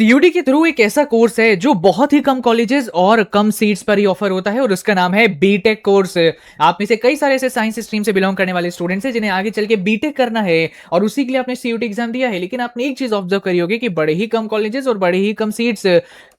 सीयूडी के थ्रू एक ऐसा कोर्स है जो बहुत ही कम कॉलेजेस और कम सीट्स पर ही ऑफर होता है और उसका नाम है बीटेक कोर्स। आप में से कई सारे ऐसे साइंस स्ट्रीम से बिलोंग करने वाले स्टूडेंट्स हैं जिन्हें आगे चल के बीटेक करना है और उसी के लिए आपने सीयूटी एग्जाम दिया है, लेकिन आपने एक चीज ऑब्जर्व करी होगी कि बड़े ही कम कॉलेजेस और बड़े ही कम सीट्स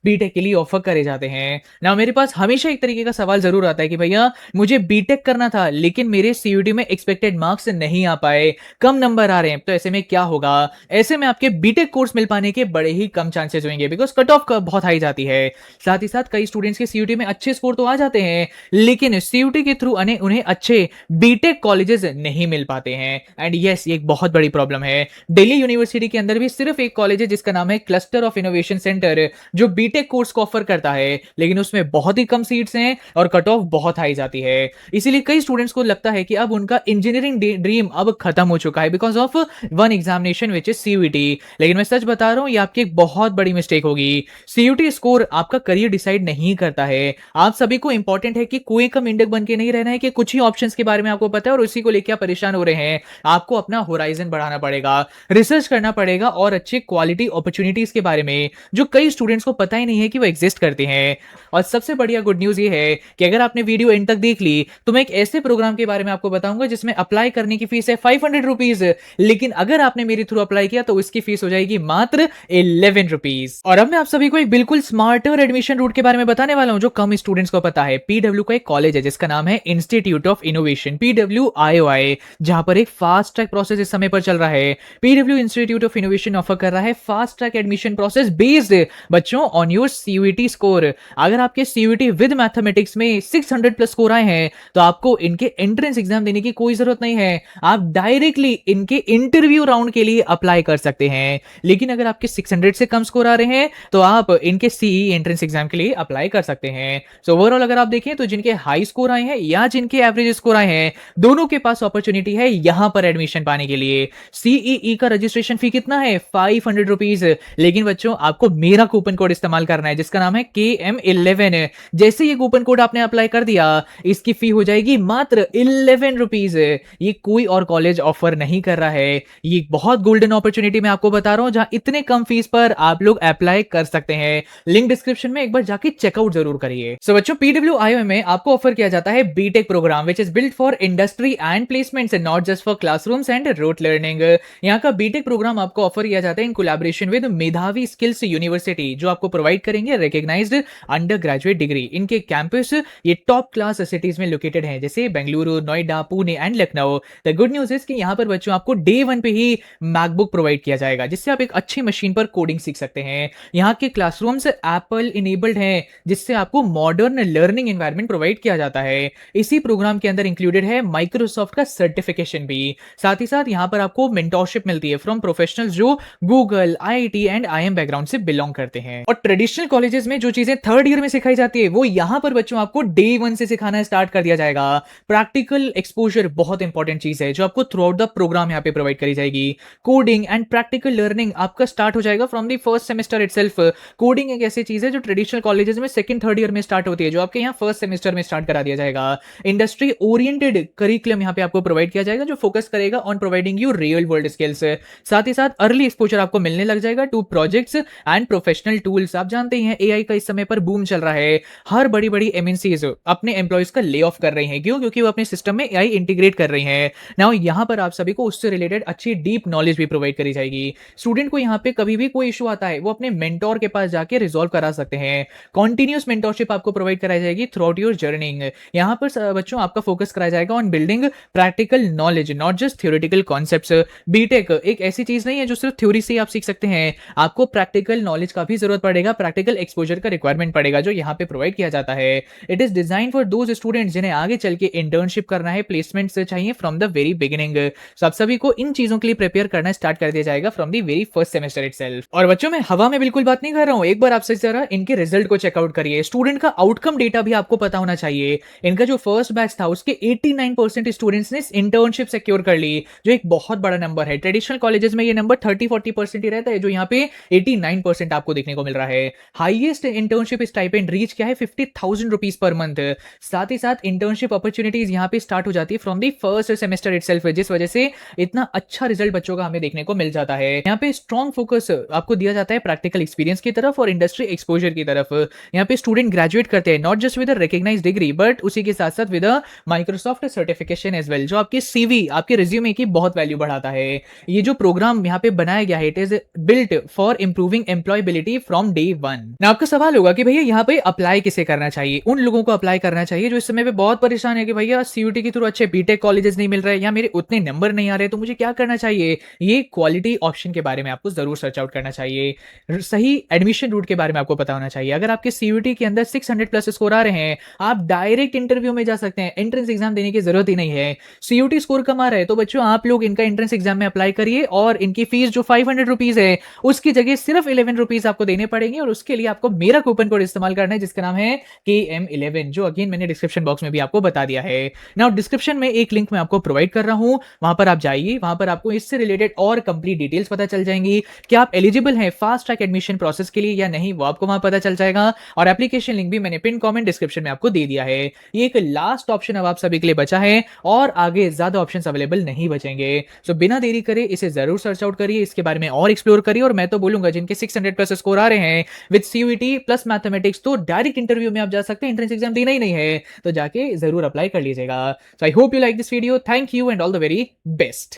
बीटेक के लिए ऑफर करे जाते हैं ना। मेरे पास हमेशा एक तरीके का सवाल जरूर आता है कि भैया मुझे बीटेक करना था लेकिन मेरे सीयूटी में एक्सपेक्टेड मार्क्स नहीं आ पाए, कम नंबर आ रहे हैं, तो ऐसे में क्या होगा? ऐसे में आपके बीटेक कोर्स मिल पाने के बड़े ही कम चांसेस होंगे बिकॉज कट ऑफ बहुत हाई जाती है। साथ ही साथ कई स्टूडेंट्स के सीयूटी में अच्छे स्कोर तो आ जाते हैं लेकिन सीयूटी के थ्रू उन्हें अच्छे बीटेक कॉलेजेस नहीं मिल पाते हैं। एंड यस, ये एक बहुत बड़ी प्रॉब्लम है। दिल्ली यूनिवर्सिटी के अंदर भी सिर्फ एक कॉलेज है जिसका नाम है क्लस्टर ऑफ इनोवेशन सेंटर, जो बीटेक कोर्स को ऑफर करता है, लेकिन उसमें बहुत ही कम सीट्स हैं और कट ऑफ बहुत हाई जाती है। इसीलिए कई स्टूडेंट्स को लगता है कि अब उनका इंजीनियरिंग ड्रीम अब खत्म हो चुका है because of one examination which is CUET. लेकिन मैं सच बता रहा हूं, ये आपकी एक बहुत बड़ी मिस्टेक होगी। सीयूटी स्कोर आपका करियर डिसाइड नहीं करता है। आप सभी को इंपॉर्टेंट है कि कुएं का मेंढक बन के नहीं रहना है कि कुछ ही ऑप्शंस के बारे में आपको पता है और उसी को लेकर आप परेशान हो रहे हैं। आपको अपना होराइजन बढ़ाना पड़ेगा, रिसर्च करना पड़ेगा और अच्छे क्वालिटी अपॉर्चुनिटीज के बारे में जो कई स्टूडेंट्स को पता ही नहीं है कि वो एग्जिस्ट करते हैं। और सबसे बढ़िया गुड न्यूज ये है कि अगर आपने वीडियो एंड तक देख ली तो मैं एक ऐसे प्रोग्राम के बारे में आपको बताऊंगा जिसमें अप्लाई करने की फीस है 500 रुपीज, लेकिन अगर आपने मेरे थ्रू अप्लाई किया तो उसकी फीस हो जाएगी मात्र 11 रुपीज। और अब मैं आप सभी को एक बिल्कुल स्मार्टर एडमिशन रूट के बारे में बताने वाला हूं जो कम स्टूडेंट्स को पता है। पीडब्ल्यू का एक कॉलेज है जिसका नाम है इंस्टीट्यूट ऑफ इनोवेशन, PWIOI, जहां पर एक फास्ट ट्रैक प्रोसेस इस समय पर चल रहा है। PW institute of innovation offer कर रहा है fast track admission process based बच्चों ऑन योर सीयूटी स्कोर। अगर आपके सीयूटी विद मैथमेटिक्स में 600 प्लस स्कोर आए हैं तो आपको इनके एंट्रेंस एग्जाम देने की कोई जरूरत नहीं है, आप डायरेक्टली इनके इंटरव्यू राउंड के लिए अप्लाई कर सकते हैं। लेकिन अगर आपके 600 से कम स्कोर आ रहे हैं तो आप इनके सीई एंट्रेंस एग्जाम के लिए अप्लाई कर सकते हैं। सो ओवरऑल अगर आप देखें तो जिनके हाई स्कोर आए हैं या जिनके एवरेज स्कोर आए हैं, दोनों के पास अपॉर्चुनिटी है यहां पर एडमिशन पाने के लिए। सीईई का रजिस्ट्रेशन फी कितना है? 500 रुपीज। लेकिन बच्चों आपको मेरा कूपन कोड इस्तेमाल करना है जिसका नाम है KM11। जैसे ये कूपन कोड आपने अप्लाई कर दिया, इसकी फी हो जाएगी मात्र 11 रुपीज। ये कोई और कॉलेज ऑफर नहीं कर रहा है। ये बहुत गोल्डन अपॉर्चुनिटी मैं आपको बता रहा हूं जहां इतने कम फीस पर आप लोग अप्लाई कर सकते हैं। लिंक डिस्क्रिप्शन में एक बार जाके चेकआउट जरूर करिए। सो बच्चों, PWIOI में आपको ऑफर किया जाता है BTech program which is built for industry and placements, not just for classrooms and rote learning. यहाँ का बीटेक प्रोग्राम आपको ऑफर किया जाता है in collaboration with Medhavi skills university, जो आपको प्रोवाइड करेंगे रिकॉग्नाइज्ड अंडर ग्रेजुएट डिग्री। इनके कैंपस ये टॉप क्लास सिटीज में लोकेटेड है जैसे Bengaluru, Noida, Pune and Lucknow. The good news is कि यहाँ पर बच्चों आपको डे 1 पे ही मैकबुक प्रोवाइड किया जाएगा जिससे आप एक अच्छी मशीन पर कोडिंग सीख सकते हैं। यहाँ के क्लासरूम्स एप्पल इनेबल्ड हैं जिससे आपको मॉडर्न लर्निंग एनवायरनमेंट प्रोवाइड किया जाता है। इसी प्रोग्राम के अंदर इंक्लूडेड है माइक्रोसॉफ्ट का सर्टिफिकेशन भी। साथ ही साथ यहाँ पर आपको मेंटोरशिप मिलती है फ्रॉम प्रोफेशनल्स जो Google, IIT and IIM background से बिलोंग करते हैं। और ट्रेडिशनल कॉलेजेस में जो चीजें थर्ड ईयर में सिखाई जाती है वो यहाँ पर बच्चों आपको डे 1 से सिखाना स्टार्ट कर दिया जाएगा। प्रैक्टिकल एक्सपोजर बहुत इंपॉर्टेंट चीज है जो आपको थ्रू आउट द प्रोग्राम यहाँ पे प्रोवाइड करी जाएगी। कोडिंग एंड प्रैक्टिकल लर्निंग आपका स्टार्ट हो जाएगा from the first semester itself. Coding एक ऐसी चीज है जो ट्रेडिशनल कॉलेजेस में सेकंड थर्ड ईयर में स्टार्ट होती है, जो आपके यहाँ फर्स्ट सेमेस्टर में स्टार्ट करा दिया जाएगा। इंडस्ट्री ओरिएंटेड करिकुलम यहाँ पे आपको प्रोवाइड किया जाएगा जो फोकस करेगा on providing you real world skills. साथ ही साथ अर्ली एक्सपोजर आपको मिलने लग जाएगा to projects and professional tools. आप जानते ही हैं एआई का इस समय पर बूम चल रहा है। हर बड़ी बड़ी एमएनसीज अपने एम्प्लॉयज का ले ऑफ कर रही हैं। क्यों? क्योंकि वो अपने सिस्टम में एआई इंटीग्रेट कर रही हैं। नाउ यहाँ पर आप सभी को उससे रिलेटेड अच्छी डीप नॉलेज भी प्रोवाइड करी जाएगी। स्टूडेंट को यहाँ पे कभी भी कोई इशू आता है वो अपने मेंटोर के पास जाके रिजॉल्व करा सकते हैं। कॉन्टिन्यूस मेंटोरशिप आपको प्रोवाइड कराई जाएगी थ्रू आउट योर जर्नी। यहाँ पर बच्चों आपका फोकस कराया जाएगा on building practical knowledge, not just theoretical concepts. BTech एक ऐसी चीज नहीं है जो सिर्फ थ्योरी से आप सीख सकते हैं, आपको प्रैक्टिकल नॉलेज का भी जरूरत पड़ेगा, प्रैक्टिकल एक्सपोजर का रिक्वायरमेंट पड़ेगा जो यहाँ पे प्रोवाइड किया जाता है। It is design for those students जिन्हें आगे चल के इंटर्नशिप करना है, प्लेसमेंट चाहिए फ्रॉम द वेरी बिगिनिंग। सो आप सभी को इन चीजों के लिए प्रिपेयर करना स्टार्ट कर दिया जाएगा from the very first semester itself. और बच्चों, मैं हवा में बिल्कुल बात नहीं कर रहा हूं, एक बार आपसे जरा इनके रिजल्ट को चेकआउट करिए। स्टूडेंट का आउटकम डेटा भी आपको पता होना चाहिए। इनका जो फर्स्ट बैच था उसके 89% स्टूडेंट्स ने इंटर्नशिप सिक्योर कर ली, जो एक बहुत बड़ा नंबर है। ट्रेडिशनल कॉलेजेस में ये नंबर 30-40% ही रहता है, जो यहाँ पे 89% आपको देखने को मिल रहा है। हाईएस्ट इंटर्नशिप स्टाइपेंड रीच क्या है 50,000 रुपीज पर मंथ। साथ ही साथ इंटर्नशिप अपॉर्चुनिटीज यहाँ पे स्टार्ट हो जाती है from the first semester itself, जिस वजह से इतना अच्छा रिजल्ट बच्चों का हमें देखने को मिल जाता है। यहाँ पे स्ट्रॉन्ग फोकस आपको दिया जाता है प्रैक्टिकल एक्सपीरियंस की तरफ और इंडस्ट्री एक्सपोजर की तरफ। यहाँ पे स्टूडेंट ग्रेजुएट करते हैं not just with a recognized degree but उसी के साथ साथ with a Microsoft certification as well, जो आपके सीवी आपके रिज्यूमे की बहुत वैल्यू बढ़ाता है। ये जो प्रोग्राम यहाँ पे बनाया गया है it is built for improving employability from day one. आपका सवाल होगा कि भैया यहाँ पे अप्लाई किसे करना चाहिए। उन लोगों को अप्लाई करना चाहिए जो इस समय पे बहुत परेशान है कि भैया सीयूटी के थ्रू अच्छे बीटेक कॉलेजेस नहीं मिल रहे या मेरे उतने नंबर नहीं आ रहे, तो मुझे क्या करना चाहिए। ये क्वालिटी ऑप्शन के बारे में आपको जरूर सर्च आउट करना चाहिए। सही एडमिशन रूट के बारे में आपको पता होना चाहिए। अगर आपके सीयूटी के अंदर 600 प्लस स्कोर आ रहे हैं, आप डायरेक्ट इंटरव्यू में जा सकते हैं, एंट्रेंस एग्जाम देने की जरूरत ही नहीं है। सीयूटी स्कोर कम आ रहा है तो बच्चों आप लोग इनका एंट्रेंस एग्जाम में अप्लाई करिए और इनकी फीस जो 500 रुपीज है उसकी जगह सिर्फ 11 रुपीज आपको देने पड़ेंगे और उसके लिए आपको मेरा कूपन कोड इस्तेमाल करना है जिसका नाम है KM11, जो अगेन मैंने डिस्क्रिप्शन बॉक्स में भी आपको बता दिया है। नाउ डिस्क्रिप्शन में एक लिंक मैं आपको प्रोवाइड कर रहा हूं, वहां पर आप जाइए, वहां पर आपको इससे रिलेटेड और कंप्लीट डिटेल्स पता चल जाएंगी कि आप एलिजिबल हैं फास्ट ट्रैक एडमिशन प्रोसेस के लिए या नहीं, वो आपको वहां पता चल जाएगा। और एप्लीकेशन लिंक भी मैंने पिन कमेंट डिस्क्रिप्शन में आपको दे दिया है। ये एक लास्ट ऑप्शन अब आप सभी के लिए बचा है और आगे ज्यादा ऑप्शंस अवेलेबल नहीं बचेंगे। सो बिना देरी करे इसे जरूर सर्च आउट करिए, इसके बारे में और एक्सप्लोर करिए। और मैं तो बोलूंगा जिनके 600 प्लस स्कोर आ रहे हैं विद सीयूटी प्लस मैथमेटिक्स तो डायरेक्ट इंटरव्यू में आप जा सकते हैं, एंट्रेंस एग्जाम देना ही नहीं है तो जाके जरूर अप्लाई कर लीजिएगा। So I hope you like this video, thank you and all the very best.